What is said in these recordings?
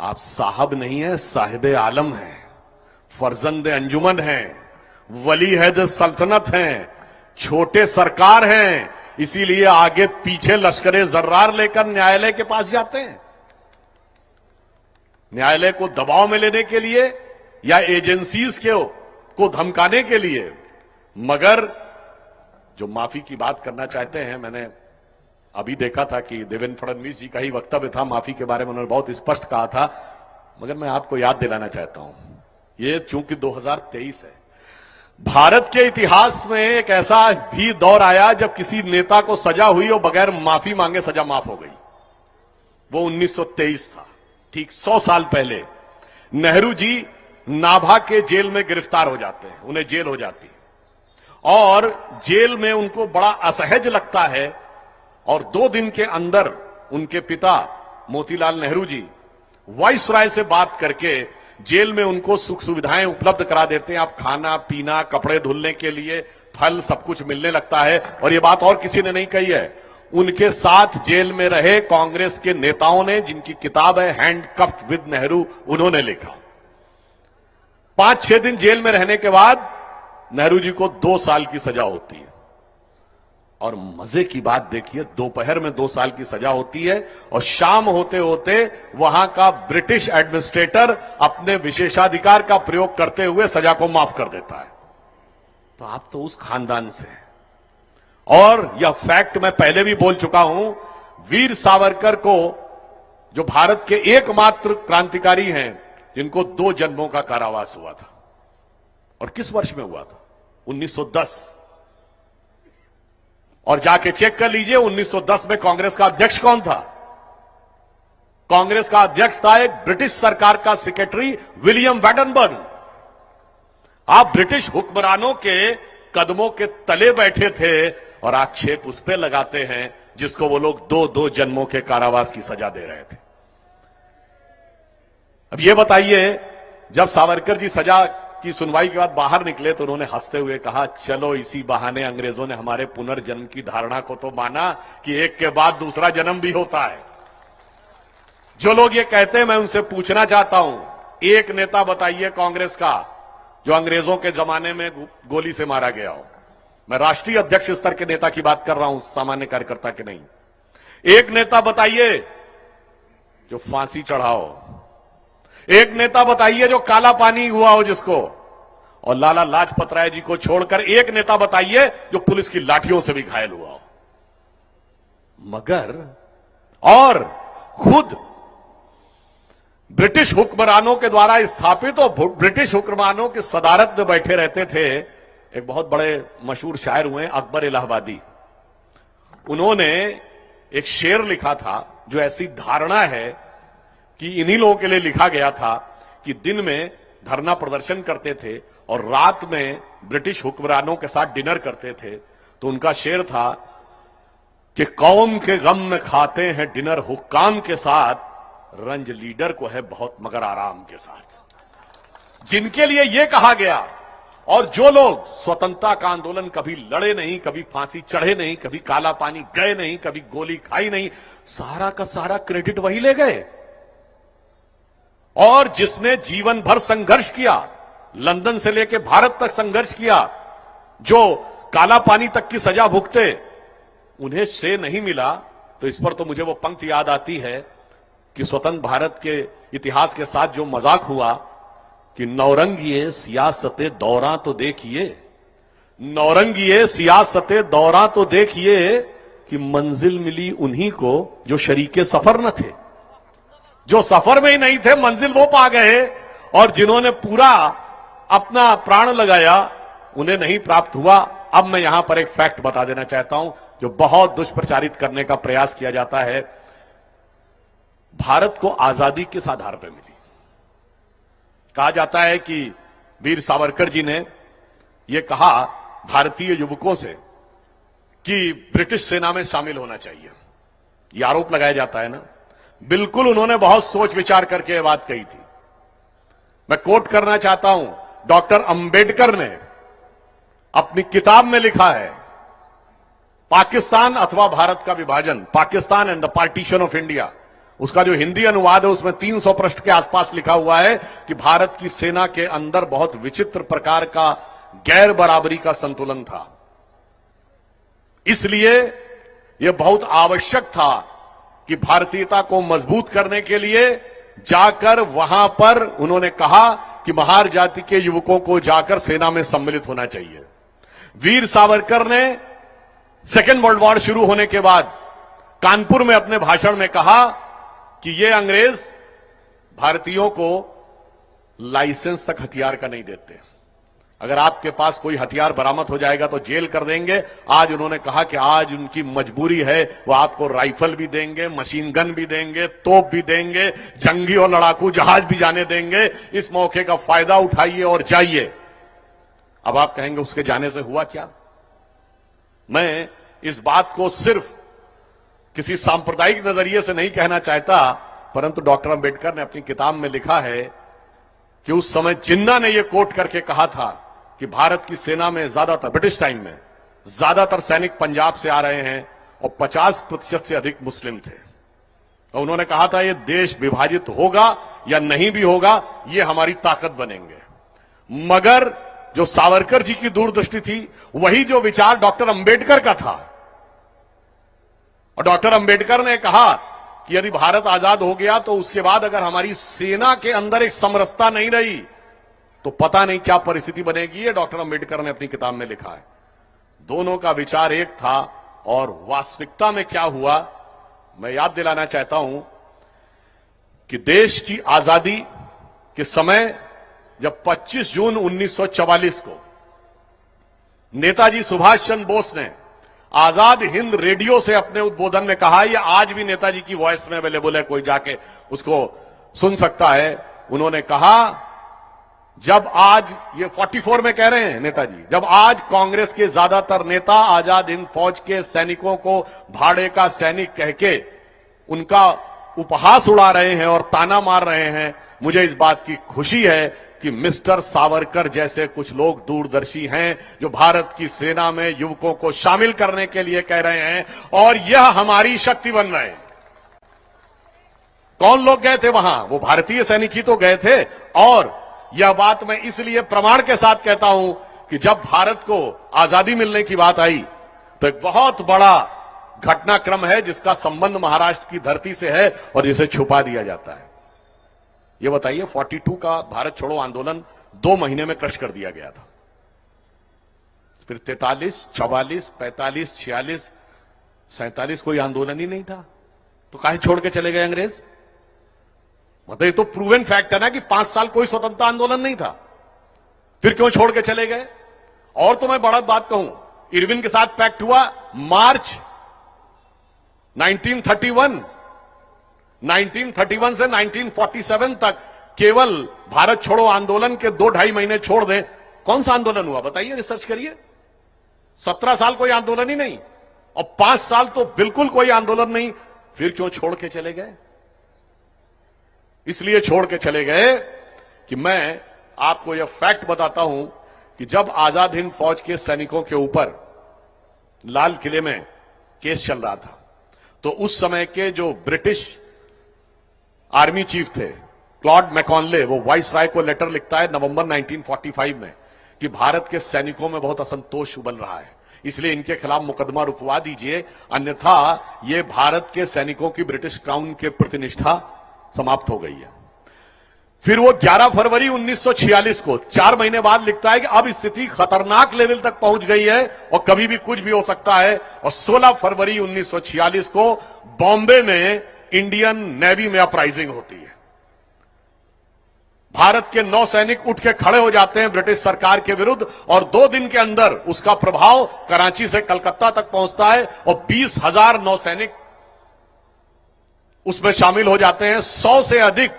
आप साहब नहीं है, साहिबे आलम है, फर्जंद अंजुमन है, वली हैद सल्तनत हैं, छोटे सरकार हैं, इसीलिए आगे पीछे लश्करे जर्रार लेकर न्यायालय के पास जाते हैं, न्यायालय को दबाव में लेने के लिए या एजेंसीज को धमकाने के लिए। मगर जो माफी की बात करना चाहते हैं, मैंने अभी देखा था कि देवेंद्र फडणवीस जी का ही वक्तव्य था माफी के बारे में, उन्होंने बहुत स्पष्ट कहा था, मगर मैं आपको याद दिलाना चाहता हूं, ये चूंकि 2023 है, भारत के इतिहास में एक ऐसा भी दौर आया जब किसी नेता को सजा हुई और बगैर माफी मांगे सजा माफ हो गई। वो 1923 था, ठीक 100 साल पहले। नेहरू जी नाभा के जेल में गिरफ्तार हो जाते हैं, उन्हें जेल हो जाती है और जेल में उनको बड़ा असहज लगता है और 2 दिन के अंदर उनके पिता मोतीलाल नेहरू जी वाइसराय से बात करके जेल में उनको सुख सुविधाएं उपलब्ध करा देते हैं। आप खाना पीना, कपड़े धुलने के लिए फल, सब कुछ मिलने लगता है। और ये बात और किसी ने नहीं कही है, उनके साथ जेल में रहे कांग्रेस के नेताओं ने, जिनकी किताब है हैंडकफ्ड विद नेहरू, उन्होंने लिखा। 5-6 दिन जेल में रहने के बाद नेहरू जी को 2 साल की सजा होती है। और मजे की बात देखिए, दोपहर में 2 साल की सजा होती है और शाम होते होते वहां का ब्रिटिश एडमिनिस्ट्रेटर अपने विशेषाधिकार का प्रयोग करते हुए सजा को माफ कर देता है। तो आप तो उस खानदान से हैं। और यह फैक्ट मैं पहले भी बोल चुका हूं, वीर सावरकर को, जो भारत के एकमात्र क्रांतिकारी हैं जिनको 2 जन्मों का कारावास हुआ था, और किस वर्ष में हुआ था? 1910। और जाके चेक कर लीजिए 1910 में कांग्रेस का अध्यक्ष कौन था? कांग्रेस का अध्यक्ष था एक ब्रिटिश सरकार का सेक्रेटरी विलियम वैडनबर्ग। आप ब्रिटिश हुक्मरानों के कदमों के तले बैठे थे और आक्षेप उस पे लगाते हैं जिसको वो लोग 2-2 जन्मों के कारावास की सजा दे रहे थे। अब ये बताइए, जब सावरकर जी सजा की सुनवाई के बाद बाहर निकले तो उन्होंने हंसते हुए कहा, चलो इसी बहाने अंग्रेजों ने हमारे पुनर्जन्म की धारणा को तो माना कि एक के बाद दूसरा जन्म भी होता है। जो लोग ये कहते हैं, मैं उनसे पूछना चाहता हूं, एक नेता बताइए कांग्रेस का जो अंग्रेजों के जमाने में गोली से मारा गया हो। मैं राष्ट्रीय अध्यक्ष स्तर के नेता की बात कर रहा हूं, सामान्य कार्यकर्ता के नहीं। एक नेता बताइए जो फांसी चढ़ाओ, एक नेता बताइए जो काला पानी हुआ हो जिसको, और लाला लाजपत राय जी को छोड़कर एक नेता बताइए जो पुलिस की लाठियों से भी घायल हुआ हो। मगर और खुद ब्रिटिश हुक्मरानों के द्वारा स्थापित और ब्रिटिश हुक्मरानों की सदारत में बैठे रहते थे। एक बहुत बड़े मशहूर शायर हुए अकबर इलाहाबादी, उन्होंने एक शेर लिखा था जो ऐसी धारणा है कि इन्हीं लोगों के लिए लिखा गया था कि दिन में धरना प्रदर्शन करते थे और रात में ब्रिटिश हुक्मरानों के साथ डिनर करते थे। तो उनका शेर था कि कौम के गम में खाते हैं डिनर हुक्काम के साथ, रंज लीडर को है बहुत मगर आराम के साथ। जिनके लिए यह कहा गया, और जो लोग स्वतंत्रता का आंदोलन कभी लड़े नहीं, कभी फांसी चढ़े नहीं, कभी काला पानी गए नहीं, कभी गोली खाई नहीं, सारा का सारा क्रेडिट वही ले गए। और जिसने जीवन भर संघर्ष किया, लंदन से लेकर भारत तक संघर्ष किया, जो काला पानी तक की सजा भुगते, उन्हें श्रेय नहीं मिला। तो इस पर तो मुझे वो पंक्ति याद आती है कि स्वतंत्र भारत के इतिहास के साथ जो मजाक हुआ कि नौरंगिए सियासते दौरा तो देखिए, नौरंगिए सियासते दौरा तो देखिए कि मंजिल मिली उन्हीं को जो शरीके सफर न थे। जो सफर में ही नहीं थे, मंजिल वो पा गए, और जिन्होंने पूरा अपना प्राण लगाया उन्हें नहीं प्राप्त हुआ। अब मैं यहां पर एक फैक्ट बता देना चाहता हूं जो बहुत दुष्प्रचारित करने का प्रयास किया जाता है। भारत को आजादी किस आधार पर मिली? कहा जाता है कि वीर सावरकर जी ने यह कहा भारतीय युवकों से कि ब्रिटिश सेना में शामिल होना चाहिए। यह आरोप लगाया जाता है ना। बिल्कुल उन्होंने बहुत सोच विचार करके यह बात कही थी। मैं कोट करना चाहता हूं, डॉक्टर अंबेडकर ने अपनी किताब में लिखा है, पाकिस्तान अथवा भारत का विभाजन, Pakistan and the partition of India, उसका जो हिंदी अनुवाद है उसमें 300 पृष्ठ के आसपास लिखा हुआ है कि भारत की सेना के अंदर बहुत विचित्र प्रकार का गैर बराबरी का संतुलन था। इसलिए यह बहुत आवश्यक था कि भारतीयता को मजबूत करने के लिए जाकर वहां पर उन्होंने कहा कि महार जाति के युवकों को जाकर सेना में सम्मिलित होना चाहिए। वीर सावरकर ने सेकेंड वर्ल्ड वॉर शुरू होने के बाद कानपुर में अपने भाषण में कहा कि ये अंग्रेज भारतीयों को लाइसेंस तक हथियार का नहीं देते, अगर आपके पास कोई हथियार बरामद हो जाएगा तो जेल कर देंगे। आज उन्होंने कहा कि आज उनकी मजबूरी है, वो आपको राइफल भी देंगे, मशीन गन भी देंगे, तोप भी देंगे, जंगी और लड़ाकू जहाज भी जाने देंगे। इस मौके का फायदा उठाइए और जाइए। अब आप कहेंगे उसके जाने से हुआ क्या? मैं इस बात को सिर्फ किसी सांप्रदायिक नजरिए से नहीं कहना चाहता, परंतु डॉक्टर अंबेडकर ने अपनी किताब में लिखा है कि उस समय जिन्ना ने यह कोट करके कहा था कि भारत की सेना में ज्यादातर, ब्रिटिश टाइम में ज्यादातर सैनिक पंजाब से आ रहे हैं और 50% से अधिक मुस्लिम थे। और उन्होंने कहा था यह देश विभाजित होगा या नहीं भी होगा, यह हमारी ताकत बनेंगे। मगर जो सावरकर जी की दूरदृष्टि थी, वही जो विचार डॉक्टर अंबेडकर का था। और डॉक्टर अंबेडकर ने कहा कि यदि भारत आजाद हो गया तो उसके बाद अगर हमारी सेना के अंदर एक समरसता नहीं रही तो पता नहीं क्या परिस्थिति बनेगी। ये डॉक्टर अंबेडकर ने अपनी किताब में लिखा है। दोनों का विचार एक था और वास्तविकता में क्या हुआ, मैं याद दिलाना चाहता हूं कि देश की आजादी के समय जब 25 जून 1944 को नेताजी सुभाष चंद्र बोस ने आजाद हिंद रेडियो से अपने उद्बोधन में कहा, यह आज भी नेताजी की वॉइस में अवेलेबल है, कोई जाके उसको सुन सकता है। उन्होंने कहा जब आज, ये 44 में कह रहे हैं नेताजी, जब आज कांग्रेस के ज्यादातर नेता आजाद हिंद फौज के सैनिकों को भाड़े का सैनिक कह के उनका उपहास उड़ा रहे हैं और ताना मार रहे हैं, मुझे इस बात की खुशी है कि मिस्टर सावरकर जैसे कुछ लोग दूरदर्शी हैं जो भारत की सेना में युवकों को शामिल करने के लिए कह रहे हैं और यह हमारी शक्ति बन रहे हैं। कौन लोग गए थे वहां? वो भारतीय सैनिक ही तो गए थे। और यह बात मैं इसलिए प्रमाण के साथ कहता हूं कि जब भारत को आजादी मिलने की बात आई तो एक बहुत बड़ा घटनाक्रम है जिसका संबंध महाराष्ट्र की धरती से है और जिसे छुपा दिया जाता है। ये बताइए, 42 का भारत छोड़ो आंदोलन 2 महीने में क्रश कर दिया गया था। फिर 43, 44, 45, 46, 47 कोई आंदोलन ही नहीं था, तो काहे छोड़ के चले गए अंग्रेज? मतलब ये तो प्रूवन फैक्ट है ना कि 5 साल कोई स्वतंत्रता आंदोलन नहीं था, फिर क्यों छोड़ के चले गए? और तो मैं बड़ा बात कहूं, इरविन के साथ पैक्ट हुआ मार्च 1931 से 1947 तक केवल भारत छोड़ो आंदोलन के 2-2.5 महीने छोड़ दें, कौन सा आंदोलन हुआ बताइए, रिसर्च करिए। 17 साल कोई आंदोलन ही नहीं और 5 साल तो बिल्कुल कोई आंदोलन नहीं, फिर क्यों छोड़ के चले गए? इसलिए छोड़ के चले गए कि मैं आपको यह फैक्ट बताता हूं कि जब आजाद हिंद फौज के सैनिकों के ऊपर लाल किले में केस चल रहा था तो उस समय के जो ब्रिटिश आर्मी चीफ थे क्लॉड मैकॉनले, वो वाइस राय को लेटर लिखता है नवंबर 1945 में कि भारत के सैनिकों में बहुत असंतोष उबल रहा है, इसलिए इनके खिलाफ मुकदमा रुकवा दीजिए, अन्यथा ये भारत के सैनिकों की ब्रिटिश क्राउन के प्रतिनिष्ठा समाप्त हो गई है। फिर वो 11 फरवरी 1946 को 4 महीने बाद लिखता है कि अब स्थिति खतरनाक लेवल तक पहुंच गई है और कभी भी कुछ भी हो सकता है, और 16 फरवरी 1946 को बॉम्बे में इंडियन नेवी में अपराइजिंग होती है। भारत के 9 सैनिक उठ के खड़े हो जाते हैं ब्रिटिश सरकार के विरुद्ध और 2 दिन के अंदर उसका प्रभाव कराची से कलकत्ता तक पहुंचता है और 20,000 नौसैनिक उसमें शामिल हो जाते हैं। 100 से अधिक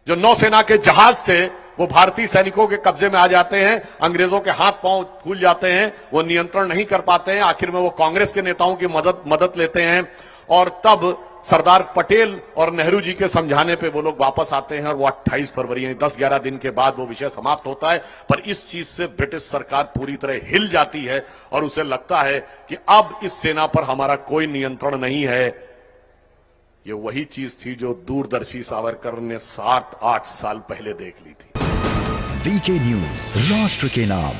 जो नौसेना के जहाज थे वो भारतीय सैनिकों के कब्जे में आ जाते हैं, अंग्रेजों के हाथ पांव फूल जाते हैं, वो नियंत्रण नहीं कर पाते हैं। आखिर में वो कांग्रेस के नेताओं की मदद लेते हैं और तब सरदार पटेल और नेहरू जी के समझाने पे वो लोग वापस आते हैं और वो 28 फरवरी यानी 10-11 दिन के बाद वो विषय समाप्त होता है। पर इस चीज से ब्रिटिश सरकार पूरी तरह हिल जाती है और उसे लगता है कि अब इस सेना पर हमारा कोई नियंत्रण नहीं है, ये वही चीज थी जो दूरदर्शी सावरकर ने 7-8 साल पहले देख ली थी। वीके न्यूज, राष्ट्र के नाम।